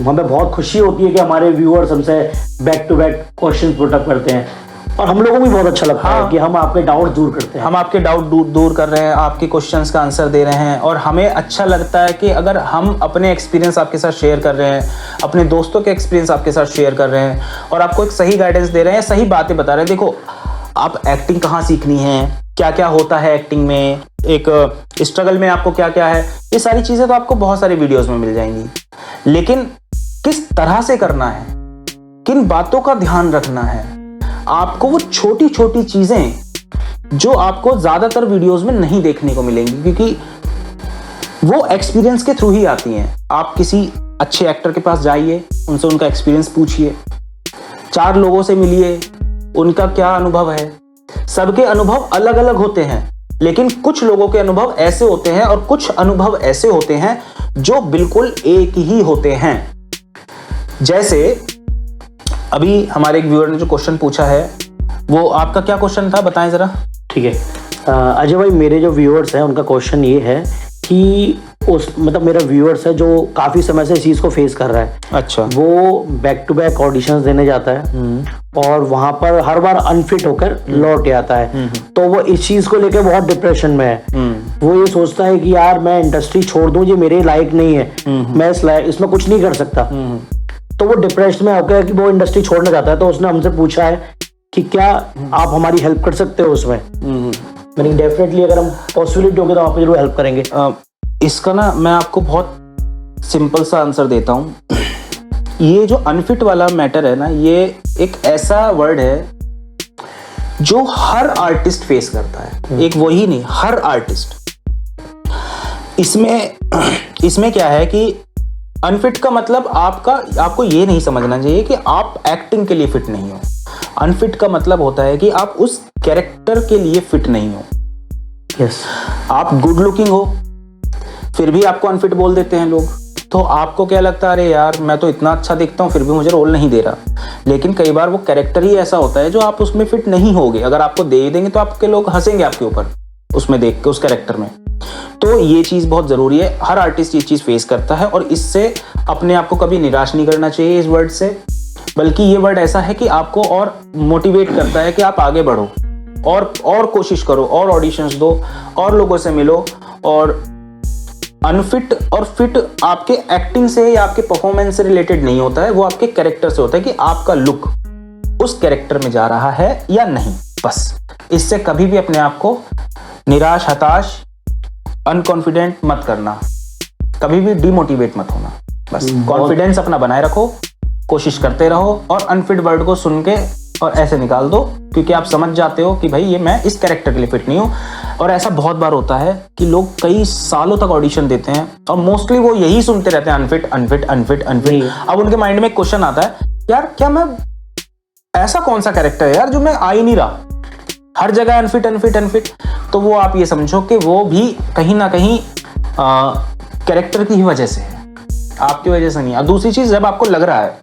हमें बहुत खुशी होती है कि हमारे व्यूअर्स हमसे back to back question put up करते हैं और हम लोगों को भी बहुत अच्छा लगता है कि हम आपके डाउट दूर करते हैं। हम आपके डाउट दूर कर रहे हैं, आपके क्वेश्चंस का आंसर दे रहे हैं और हमें अच्छा लगता है कि अगर हम अपने एक्सपीरियंस आपके साथ शेयर कर रहे हैं, अपने दोस्तों के एक्सपीरियंस आपके साथ शेयर कर रहे हैं और आपको एक सही गाइडेंस दे रहे हैं, सही बातें बता रहे हैं। देखो, आप एक्टिंग कहाँ सीखनी है, क्या क्या होता है एक्टिंग में, एक स्ट्रगल में आपको क्या क्या है, ये सारी चीज़ें तो आपको बहुत सारी वीडियोज़ में मिल जाएंगी, लेकिन किस तरह से करना है, किन बातों का ध्यान रखना है, आपको वो छोटी छोटी चीजें जो आपको ज्यादातर वीडियोस में नहीं देखने को मिलेंगी, क्योंकि वो एक्सपीरियंस के थ्रू ही आती हैं। आप किसी अच्छे एक्टर के पास जाइए, उनसे उनका एक्सपीरियंस पूछिए, 4 लोगों से मिलिए, उनका क्या अनुभव है। सबके अनुभव अलग अलग होते हैं, लेकिन कुछ लोगों के अनुभव ऐसे होते हैं और कुछ अनुभव ऐसे होते हैं जो बिल्कुल एक ही होते हैं। जैसे अभी हमारे एक व्यूअर ने जो क्वेश्चन पूछा है, वो आपका क्या क्वेश्चन था, बताएं जरा। ठीक है अजय भाई, मेरे जो व्यूअर्स हैं उनका क्वेश्चन ये है कि मतलब मेरा व्यूअर्स है जो काफी समय से इस चीज को फेस कर रहा है। अच्छा। वो बैक टू बैक ऑडिशंस देने जाता है और वहां पर हर बार अनफिट होकर लौट आता है, तो वो इस चीज को लेकर बहुत डिप्रेशन में है। वो ये सोचता है कि यार मैं इंडस्ट्री छोड़ दूं, ये मेरे लायक नहीं है, मैं इसमें कुछ नहीं कर सकता। तो वो डिप्रेशन में होकर कि वो इंडस्ट्री छोड़ना चाहता है। तो उसने हमसे पूछा है कि क्या आप हमारी हेल्प कर सकते हो उसमें। मैंने डेफिनेटली अगर हम पॉसिबिलिटी होगी तो आप जरूर हेल्प करेंगे। इसका ना मैं आपको बहुत सिंपल सा आंसर देता हूँ। ये जो अनफिट वाला मैटर है ना, ये एक ऐसा वर्ड है जो हर आर्टिस्ट फेस करता है। एक वही नहीं, हर आर्टिस्ट। इसमें क्या है कि अनफिट का मतलब आपको ये नहीं समझना चाहिए कि आप एक्टिंग के लिए फिट नहीं हो। अनफिट का मतलब होता है कि आप उस कैरेक्टर के लिए फिट नहीं हो। यस। आप गुड लुकिंग हो, फिर भी आपको अनफिट बोल देते हैं लोग। तो आपको क्या लगता है, अरे यार मैं तो इतना अच्छा दिखता हूँ फिर भी मुझे रोल नहीं दे रहा। लेकिन कई बार वो कैरेक्टर ही ऐसा होता है जो आप उसमें फिट नहीं होगे। अगर आपको दे देंगे तो आपके लोग हंसेंगे आपके ऊपर, उसमें देख के, उस कैरेक्टर में। तो ये चीज़ बहुत ज़रूरी है। हर आर्टिस्ट ये चीज़ फेस करता है और इससे अपने आप को कभी निराश नहीं करना चाहिए इस वर्ड से, बल्कि ये वर्ड ऐसा है कि आपको और मोटिवेट करता है कि आप आगे बढ़ो और कोशिश करो और ऑडिशंस दो और लोगों से मिलो। और अनफिट और फिट आपके एक्टिंग से या आपके परफॉर्मेंस से रिलेटेड नहीं होता है, वो आपके कैरेक्टर से होता है कि आपका लुक उस कैरेक्टर में जा रहा है या नहीं। बस इससे कभी भी अपने आप को निराश, हताश, अनकॉन्फिडेंट मत करना, कभी भी डिमोटिवेट मत होना। बस कॉन्फिडेंस अपना बनाए रखो, कोशिश करते रहो और अनफिट वर्ड को सुन के और ऐसे निकाल दो, क्योंकि आप समझ जाते हो कि भाई ये मैं इस कैरेक्टर के लिए फिट नहीं हूँ। और ऐसा बहुत बार होता है कि लोग कई सालों तक ऑडिशन देते हैं और मोस्टली वो यही सुनते रहते हैं, अनफिट अनफिट अनफिट अनफिट। अब उनके माइंड में एक क्वेश्चन आता है, यार क्या मैं ऐसा कौन सा कैरेक्टर है यार जो मैं आ ही नहीं रहा, हर जगह अनफिट अनफिट अनफिट। तो वो आप ये समझो कि वो भी कहीं ना कहीं कैरेक्टर की ही वजह से है, आपकी वजह से नहीं। और दूसरी चीज, जब आपको लग रहा है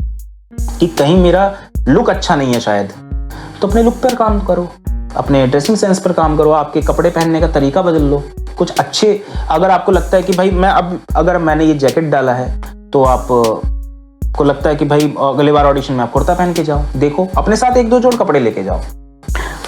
कि कहीं मेरा लुक अच्छा नहीं है शायद, तो अपने लुक पर काम करो, अपने ड्रेसिंग सेंस पर काम करो, आपके कपड़े पहनने का तरीका बदल लो। कुछ अच्छे, अगर आपको लगता है कि भाई अगर मैंने ये जैकेट डाला है तो आपको लगता है कि भाई अगले बार ऑडिशन में आप कुर्ता पहन के जाओ, देखो अपने साथ 1-2 जोड़ कपड़े लेके जाओ।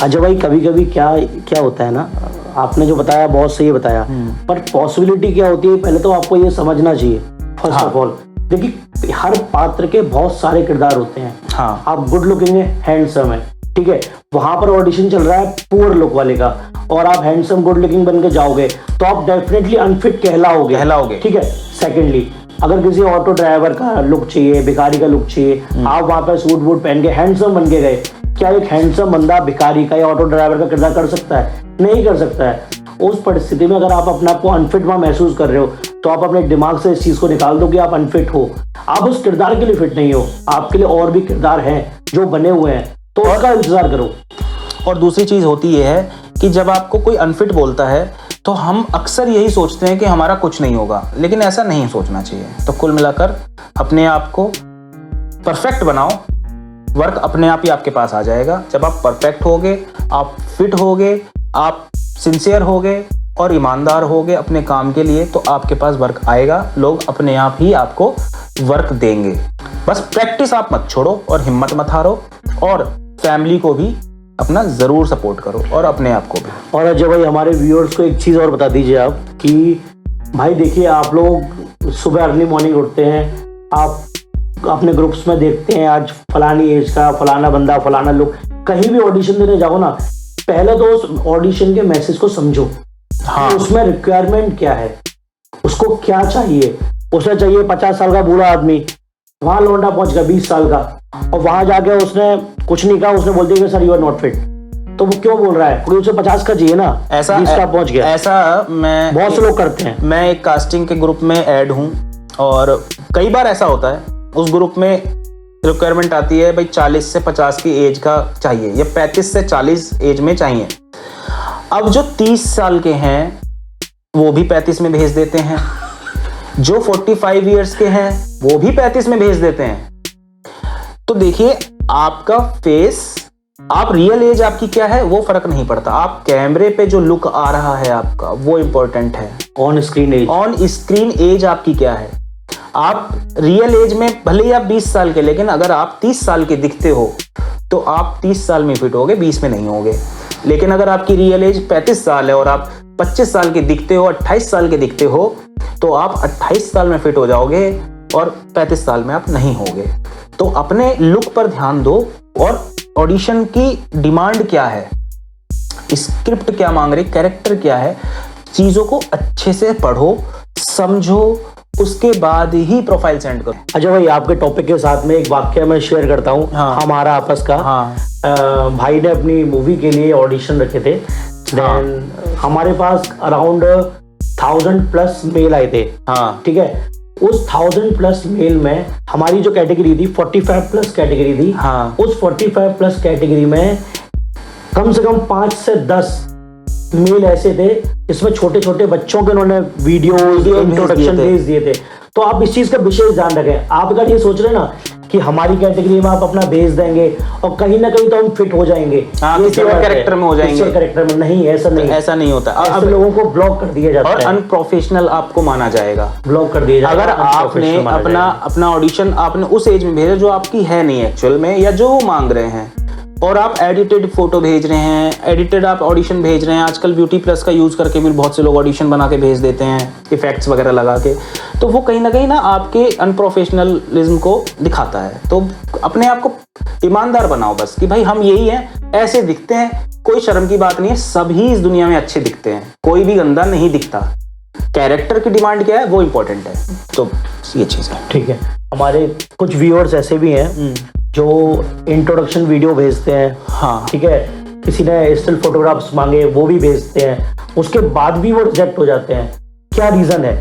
अजय भाई, कभी कभी क्या होता है ना, आपने जो बताया बहुत सही बताया, पर पॉसिबिलिटी क्या होती है पहले तो आपको ये समझना चाहिए। फर्स्ट ऑफ ऑल देखिए, हर पात्र के बहुत सारे किरदार होते हैं। हाँ। आप गुड लुकिंग है, हैंडसम है, ठीक है, वहां पर ऑडिशन चल रहा है पुअर लुक वाले का और आप हैंडसम गुड लुकिंग बन के जाओगे तो आप डेफिनेटली अनफिट कहलाओगे, ठीक है। सेकेंडली, अगर किसी ऑटो ड्राइवर का लुक चाहिए, भिखारी का लुक चाहिए, आप वहां पर सूट वूट पहन के हैंडसम बन के गए, क्या एक हैंडसम बंदा भिखारी का या ऑटो ड्राइवर का किरदार कर सकता है? नहीं कर सकता है। उस परिस्थिति में अगर आप अपने आप को अनफिट महसूस कर रहे हो तो आप अपने दिमाग से इस चीज को निकाल दो कि आप अनफिट हो, आप उस किरदार के लिए फिट नहीं हो, आपके लिए और भी किरदार हैं जो बने हुए हैं, तो उसका इंतजार करो। और दूसरी चीज होती है कि जब आपको कोई अनफिट बोलता है तो हम अक्सर यही सोचते हैं कि हमारा कुछ नहीं होगा, लेकिन ऐसा नहीं सोचना चाहिए। तो कुल मिलाकर अपने आप को परफेक्ट बनाओ, वर्क अपने आप ही आपके पास आ जाएगा। जब आप परफेक्ट होगे, आप फिट होगे, आप सिंसियर होगे, और ईमानदार होगे अपने काम के लिए तो आपके पास वर्क आएगा, लोग अपने आप ही आपको वर्क देंगे। बस प्रैक्टिस आप मत छोड़ो और हिम्मत मत हारो, और फैमिली को भी अपना जरूर सपोर्ट करो और अपने आप को भी। और अजय भाई, हमारे व्यूअर्स को एक चीज़ और बता दीजिए आप कि भाई देखिए, आप लोग सुबह अर्ली मॉर्निंग उठते हैं, आप अपने ग्रुप्स में देखते हैं आज फलानी एज का फलाना बंदा फलाना लोग, कहीं भी ऑडिशन देने जाओ ना, पहले तो उस ऑडिशन के मैसेज को समझो। हाँ, उसमें रिक्वायरमेंट क्या है, उसको क्या चाहिए। उसे चाहिए 50 साल का बूढ़ा आदमी, वहां लौंडा पहुंच गया 20 साल का, और वहां जाके उसने कुछ नहीं कहा, उसने बोल दिया कि sir you are not fit. तो वो क्यों बोल रहा है, क्योंकि उसे 50 का चाहिए ना, ऐसा 20 का पहुंच गया। ऐसा मैं बहुत से लोग करते हैं। मैं एक कास्टिंग के ग्रुप में ऐड हूँ, और कई बार ऐसा होता है उस ग्रुप में रिक्वायरमेंट आती है भाई 40 से 50 की एज का चाहिए, या 35 से 40 एज में चाहिए। अब जो 30 साल के हैं वो भी 35 में भेज देते हैं, जो 45 इयर्स के हैं वो भी 35 में भेज देते हैं। तो देखिए, आपका फेस, आप रियल एज आपकी क्या है वो फर्क नहीं पड़ता, आप कैमरे पे जो लुक आ रहा है आपका वो इंपॉर्टेंट है। On screen age, on screen age आपकी क्या है। आप रियल एज में भले ही आप 20 साल के, लेकिन अगर आप 30 साल के दिखते हो तो आप 30 साल में फिट होगे, 20 में नहीं होगे। लेकिन अगर आपकी रियल एज 35 साल है और आप 25 साल के दिखते हो, 28 साल के दिखते हो, तो आप 28 साल में फिट हो जाओगे और 35 साल में आप नहीं होगे। तो अपने लुक पर ध्यान दो, और ऑडिशन की डिमांड क्या है, स्क्रिप्ट क्या मांग रही, कैरेक्टर क्या है, चीजों को अच्छे से पढ़ो, समझो, उसके बाद ही प्रोफाइल सेंड करो। अच्छा भाई, आपके टॉपिक के साथ में एक वाक्य मैं शेयर करता हूँ। हाँ। हमारा आपस का। हाँ। भाई ने अपनी मूवी के लिए ऑडिशन रखे थे। हाँ। देन हमारे पास अराउंड 1000+ मेल आए थे। हाँ। ठीक है, उस 1000+ मेल में हमारी जो कैटेगरी थी 45+ कैटेगरी थी। हाँ। उस 45+ कैटेगरी में कम से कम 5 से 10 मेल ऐसे थे जिसमें छोटे छोटे बच्चों के उन्होंने वीडियो इंट्रोडक्शन भेज दिए थे। तो आप इस चीज का विशेष ध्यान रखें। आप अगर ये सोच रहे ना कि हमारी कैटेगरी में आप अपना भेज देंगे और कहीं ना कहीं तो हम फिट हो जाएंगे, किसी और कैरेक्टर में हो जाएंगे, कैरेक्टर में नहीं, ऐसा नहीं होता। अब लोगों को ब्लॉक कर दिया जाता है और अनप्रोफेशनल आपको माना जाएगा, ब्लॉक कर दिया जाएगा। अगर आपने अपना ऑडिशन आपने उस एज में भेजा जो आपकी है नहीं एक्चुअल में, या जो वो मांग रहे हैं, और आप एडिटेड फोटो भेज रहे हैं, एडिटेड आप ऑडिशन भेज रहे हैं। आजकल ब्यूटी प्लस का यूज करके भी बहुत से लोग ऑडिशन बना के भेज देते हैं, इफेक्ट्स वगैरह लगा के, तो वो कहीं ना कहीं ना आपके अनप्रोफेशनलिज्म को दिखाता है। तो अपने आप को ईमानदार बनाओ बस, कि भाई हम यही हैं, ऐसे दिखते हैं, कोई शर्म की बात नहीं है, सभी इस दुनिया में अच्छे दिखते हैं, कोई भी गंदा नहीं दिखता। कैरेक्टर की डिमांड क्या है वो इंपॉर्टेंट है। तो ये चीज़ है। ठीक है, हमारे कुछ व्यूअर्स ऐसे भी हैं जो इंट्रोडक्शन वीडियो भेजते हैं। हाँ। ठीक है, किसी ने स्टिल फोटोग्राफ्स मांगे वो भी भेजते हैं, उसके बाद भी वो रिजेक्ट हो जाते हैं। क्या रीजन है,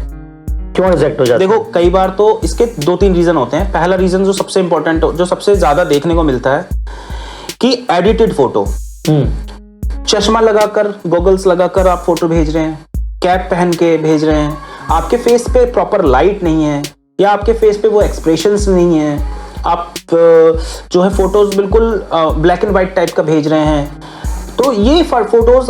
क्यों रिजेक्ट हो जाते हैं? देखो, कई बार तो इसके 2-3 रीजन होते हैं। पहला रीजन जो सबसे इंपॉर्टेंट, जो सबसे ज्यादा देखने को मिलता है, कि एडिटेड फोटो, चश्मा लगाकर, गॉगल्स लगाकर आप फोटो भेज रहे हैं, कैप पहन के भेज रहे हैं, आपके फेस पे प्रॉपर लाइट नहीं है, या आपके फेस पे वो एक्सप्रेशंस नहीं है, आप जो है फोटोज बिल्कुल ब्लैक एंड व्हाइट टाइप का भेज रहे हैं, तो ये फोटोज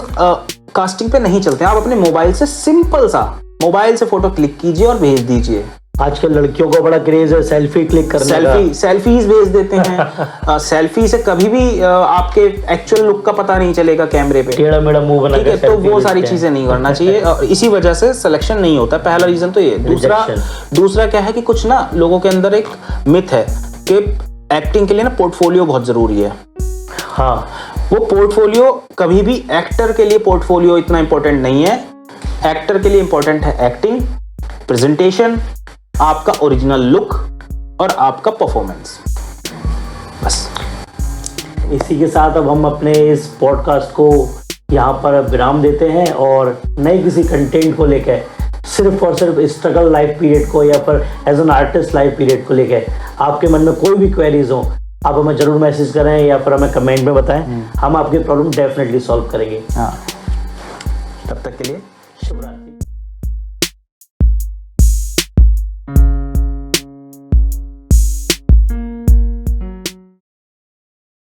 कास्टिंग पे नहीं चलते हैं। आप अपने मोबाइल से सिंपल सा मोबाइल से फोटो क्लिक कीजिए और भेज दीजिए। आजकल लड़कियों को बड़ा क्रेज है सेल्फी क्लिक करने का, सेल्फीज भेज देते हैं। सेल्फी से कभी भी आपके एक्चुअल लुक का पता नहीं चलेगा कैमरे पे, टेढ़ा मेढ़ा मुंह बना के, तो वो सारी चीजें नहीं करना चाहिए। इसी वजह से सिलेक्शन नहीं होता। पहला रीजन तो ये। दूसरा क्या है कि कुछ ना लोगों के अंदर एक मिथ है कि एक्टिंग के लिए ना पोर्टफोलियो बहुत जरूरी है। हाँ, वो पोर्टफोलियो कभी भी, एक्टर के लिए पोर्टफोलियो इतना इंपॉर्टेंट नहीं है। एक्टर के लिए इंपॉर्टेंट है एक्टिंग, प्रेजेंटेशन, आपका ओरिजिनल लुक और आपका परफॉर्मेंस, बस। इसी के साथ अब हम अपने इस पॉडकास्ट को यहाँ पर विराम देते हैं, और नए किसी कंटेंट को लेकर, सिर्फ और सिर्फ स्ट्रगल लाइफ पीरियड को, या फिर as an artist life period को लेकर आपके मन में कोई भी क्वेरीज हो, आप हमें जरूर मैसेज करें या फिर हमें कमेंट में बताएं। हम आपकी प्रॉब्लम डेफिनेटली सॉल्व करेंगे। हाँ, तब तक के लिए शुभ रात्रि।